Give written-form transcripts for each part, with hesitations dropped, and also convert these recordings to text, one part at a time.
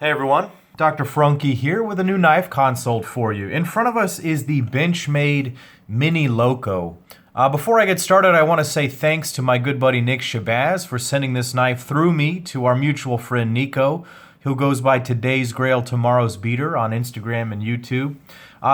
Hey everyone, Dr. Frunkey here with a new knife consult for you. In front of us is the Benchmade Mini Loco. Before I get started, I want to say thanks to my good buddy Nick Shabazz for sending this knife through me to our mutual friend Nico, who goes by Today's Grail Tomorrow's Beater on Instagram and YouTube.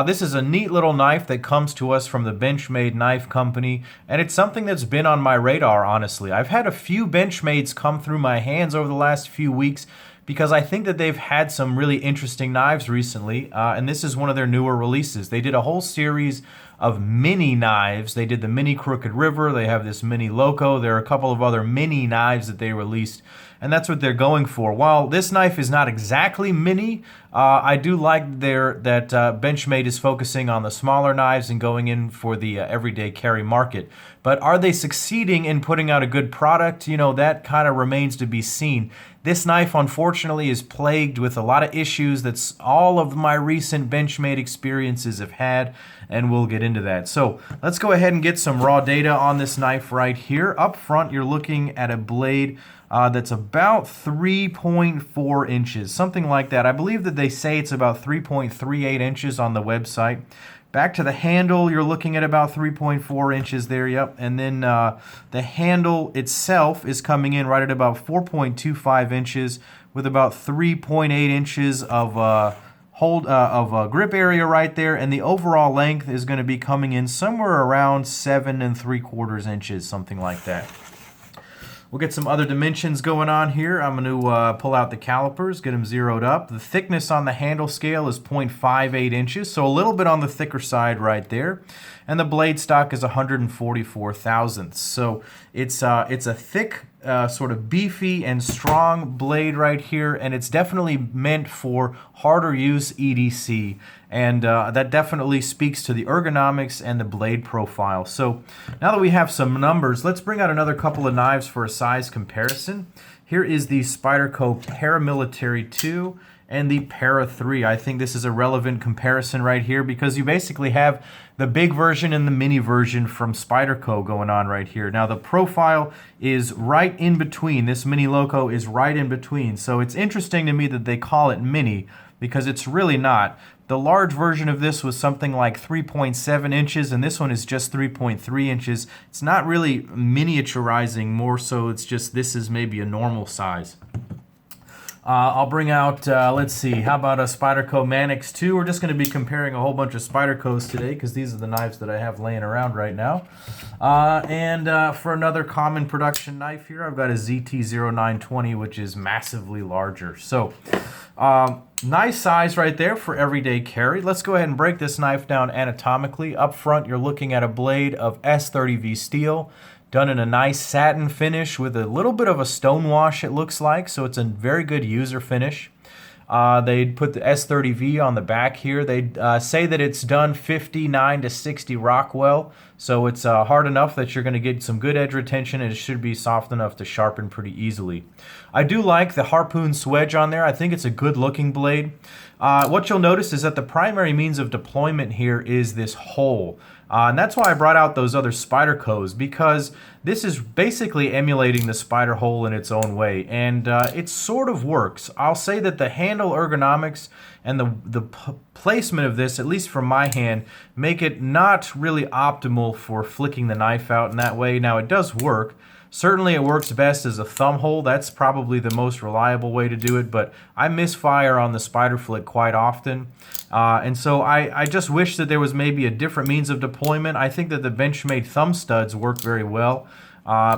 This is a neat little knife that comes to us from the Benchmade Knife Company, and it's something that's been on my radar, honestly. I've had a few Benchmades come through my hands over the last few weeks, because I think that they've had some really interesting knives recently, and this is one of their newer releases. They did a whole series of mini knives. They did the Mini Crooked River, they have this Mini Loco, there are a couple of other mini knives that they released, and that's what they're going for. While this knife is not exactly mini, I do like that Benchmade is focusing on the smaller knives and going in for the everyday carry market. But are they succeeding in putting out a good product? You know, that kind of remains to be seen. This knife, unfortunately, is plagued with a lot of issues that all of my recent Benchmade experiences have had, and we'll get into that. So let's go ahead and get some raw data on this knife right here. Up front, you're looking at a blade that's about 3.4 inches, something like that. I believe that they say it's about 3.38 inches on the website. Back to the handle, you're looking at about 3.4 inches there, yep. And then the handle itself is coming in right at about 4.25 inches with about 3.8 inches of grip area right there, and the overall length is going to be coming in somewhere around 7 3/4 inches, something like that. We'll get some other dimensions going on here. I'm going to pull out the calipers, get them zeroed up. The thickness on the handle scale is 0.58 inches, so a little bit on the thicker side right there. And the blade stock is 144 thousandths. So it's a thick, sort of beefy and strong blade right here, and it's definitely meant for harder use EDC. And that definitely speaks to the ergonomics and the blade profile. So now that we have some numbers, let's bring out another couple of knives for a size comparison. Here is the Spyderco Paramilitary 2 and the Para 3. I think this is a relevant comparison right here because you basically have the big version and the mini version from Spyderco going on right here. Now the profile is right in between. This Mini Loco is right in between. So it's interesting to me that they call it mini because it's really not. The large version of this was something like 3.7 inches, and this one is just 3.3 inches. It's not really miniaturizing, more so it's just this is maybe a normal size. I'll bring out, let's see, how about a Spyderco Manix 2? We're just going to be comparing a whole bunch of Spydercos today because these are the knives that I have laying around right now. For another common production knife here, I've got a ZT-0920, which is massively larger. So, nice size right there for everyday carry. Let's go ahead and break this knife down anatomically. Up front, you're looking at a blade of S30V steel, done in a nice satin finish with a little bit of a stone wash, it looks like, so it's a very good user finish. They'd put the S30V on the back here. They'd say that it's done 59 to 60 Rockwell, so it's hard enough that you're going to get some good edge retention, and it should be soft enough to sharpen pretty easily. I do like the harpoon swedge on there. I think it's a good looking blade. What you'll notice is that the primary means of deployment here is this hole. And that's why I brought out those other Spydercos, because this is basically emulating the Spyder hole in its own way, and it sort of works. I'll say that the handle ergonomics and the placement of this, at least from my hand, make it not really optimal for flicking the knife out in that way. Now, it does work. Certainly it works best as a thumb hole. That's probably the most reliable way to do it, but I misfire on the Spyder flick quite often. And so I just wish that there was maybe a different means of deployment. I think that the Benchmade thumb studs work very well.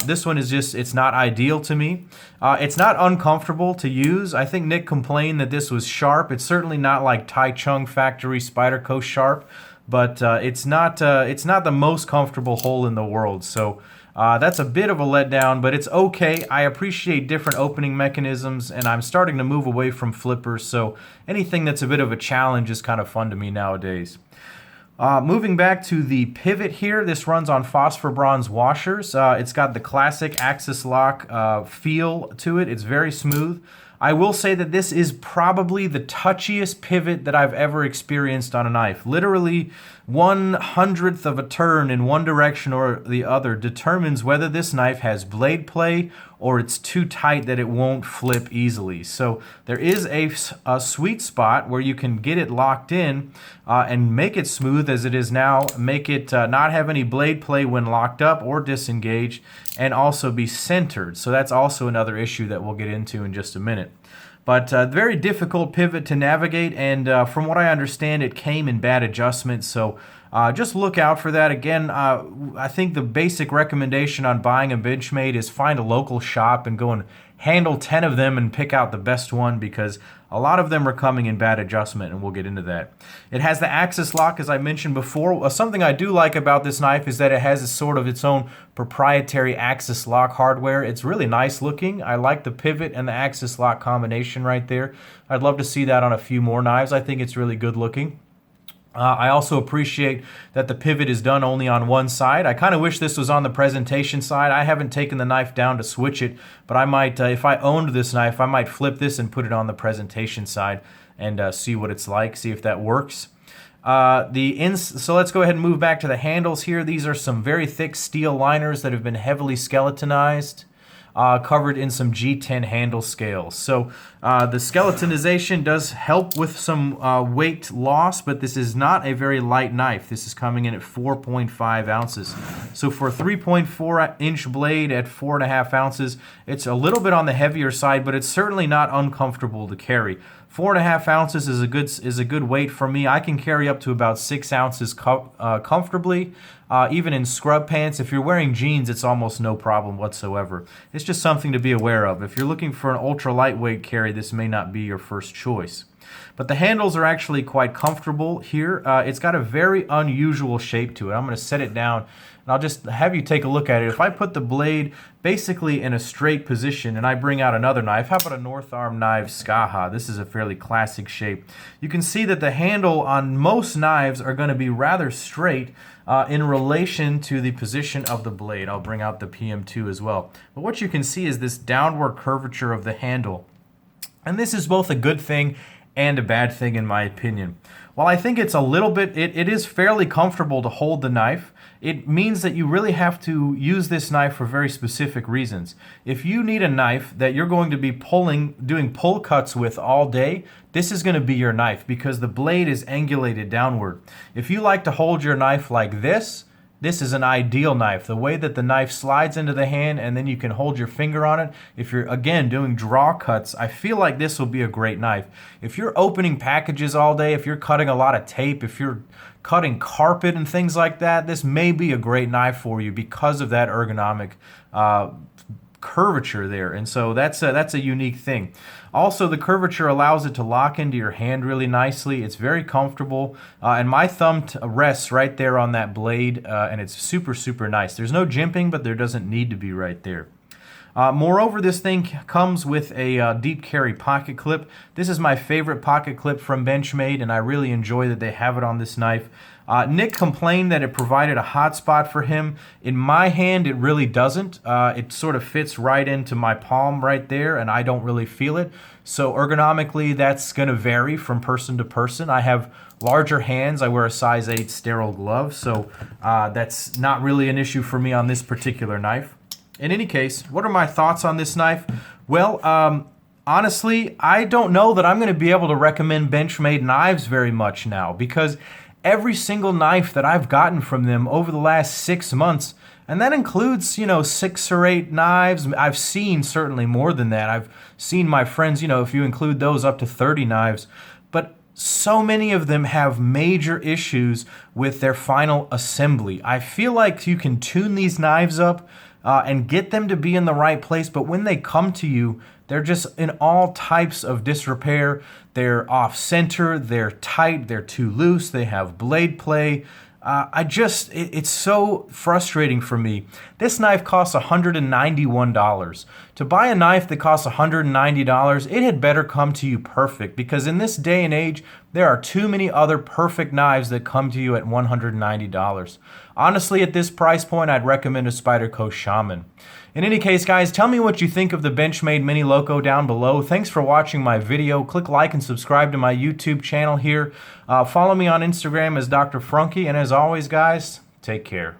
This one is just, it's not ideal to me. It's not uncomfortable to use. I think Nick complained that this was sharp. It's certainly not like Tai Chung factory Spyderco sharp, but it's not the most comfortable hole in the world. So that's a bit of a letdown, but it's okay. I appreciate different opening mechanisms, and I'm starting to move away from flippers, so anything that's a bit of a challenge is kind of fun to me nowadays. Moving back to the pivot here, this runs on phosphor bronze washers. It's got the classic axis lock feel to it. It's very smooth. I will say that this is probably the touchiest pivot that I've ever experienced on a knife. Literally, 1/100th of a turn in one direction or the other determines whether this knife has blade play or it's too tight that it won't flip easily. So there is a sweet spot where you can get it locked in and make it smooth as it is now, make it not have any blade play when locked up or disengaged, and also be centered. So that's also another issue that we'll get into in just a minute. But very difficult pivot to navigate, and from what I understand, it came in bad adjustment, so just look out for that. Again, I think the basic recommendation on buying a Benchmade is find a local shop and go and handle 10 of them and pick out the best one, because a lot of them are coming in bad adjustment, and we'll get into that. It has the axis lock, as I mentioned before. Something I do like about this knife is that it has its own proprietary axis lock hardware. It's really nice looking. I like the pivot and the axis lock combination right there. I'd love to see that on a few more knives. I think it's really good looking. I also appreciate that the pivot is done only on one side. I kind of wish this was on the presentation side. I haven't taken the knife down to switch it, but I might, if I owned this knife, I might flip this and put it on the presentation side and see what it's like, see if that works. So let's go ahead and move back to the handles here. These are some very thick steel liners that have been heavily skeletonized. Covered in some G10 handle scales. So the skeletonization does help with some weight loss, but this is not a very light knife. This is coming in at 4.5 ounces. So for a 3.4-inch blade at 4.5 ounces, it's a little bit on the heavier side, but it's certainly not uncomfortable to carry. 4.5 ounces is a good weight for me. I can carry up to about 6 ounces comfortably. Even in scrub pants, if you're wearing jeans, it's almost no problem whatsoever. It's just something to be aware of. If you're looking for an ultra lightweight carry, this may not be your first choice. But the handles are actually quite comfortable here. It's got a very unusual shape to it. I'm going to set it down, and I'll just have you take a look at it. If I put the blade basically in a straight position and I bring out another knife, how about a North Arm Knives Skaha? This is a fairly classic shape. You can see that the handle on most knives are going to be rather straight in relation to the position of the blade. I'll bring out the PM2 as well. But what you can see is this downward curvature of the handle. And this is both a good thing and a bad thing in my opinion. While I think it's a little bit, it is fairly comfortable to hold the knife, it means that you really have to use this knife for very specific reasons. If you need a knife that you're going to be doing pull cuts with all day, this is going to be your knife because the blade is angulated downward. If you like to hold your knife like this is an ideal knife. The way that the knife slides into the hand and then you can hold your finger on it. If you're, again, doing draw cuts, I feel like this will be a great knife. If you're opening packages all day, if you're cutting a lot of tape, if you're cutting carpet and things like that, this may be a great knife for you because of that ergonomic curvature there, and so that's a unique thing. Also, the curvature allows it to lock into your hand really nicely. It's very comfortable, and my thumb rests right there on that blade, and it's super nice. There's no jimping, but there doesn't need to be right there. Moreover, this thing comes with a deep carry pocket clip. This is my favorite pocket clip from Benchmade, and I really enjoy that they have it on this knife. Nick complained that it provided a hot spot for him. In my hand, it really doesn't. It sort of fits right into my palm right there, and I don't really feel it. So ergonomically, that's going to vary from person to person. I have larger hands. I wear a size 8 sterile glove, so that's not really an issue for me on this particular knife. In any case, what are my thoughts on this knife? Well, honestly, I don't know that I'm going to be able to recommend Benchmade knives very much now, because every single knife that I've gotten from them over the last 6 months, and that includes, 6 or 8 knives. I've seen certainly more than that. I've seen my friends, if you include those, up to 30 knives. But so many of them have major issues with their final assembly. I feel like you can tune these knives up and get them to be in the right place, but when they come to you, they're just in all types of disrepair. They're off center, they're tight, they're too loose, they have blade play. It's so frustrating for me. This knife costs $191. To buy a knife that costs $190, it had better come to you perfect, because in this day and age, there are too many other perfect knives that come to you at $190. Honestly, at this price point, I'd recommend a Spyderco Shaman. In any case, guys, tell me what you think of the Benchmade Mini Loco down below. Thanks for watching my video. Click like and subscribe to my YouTube channel here. Follow me on Instagram as Dr. Frunkey. And as always, guys, take care.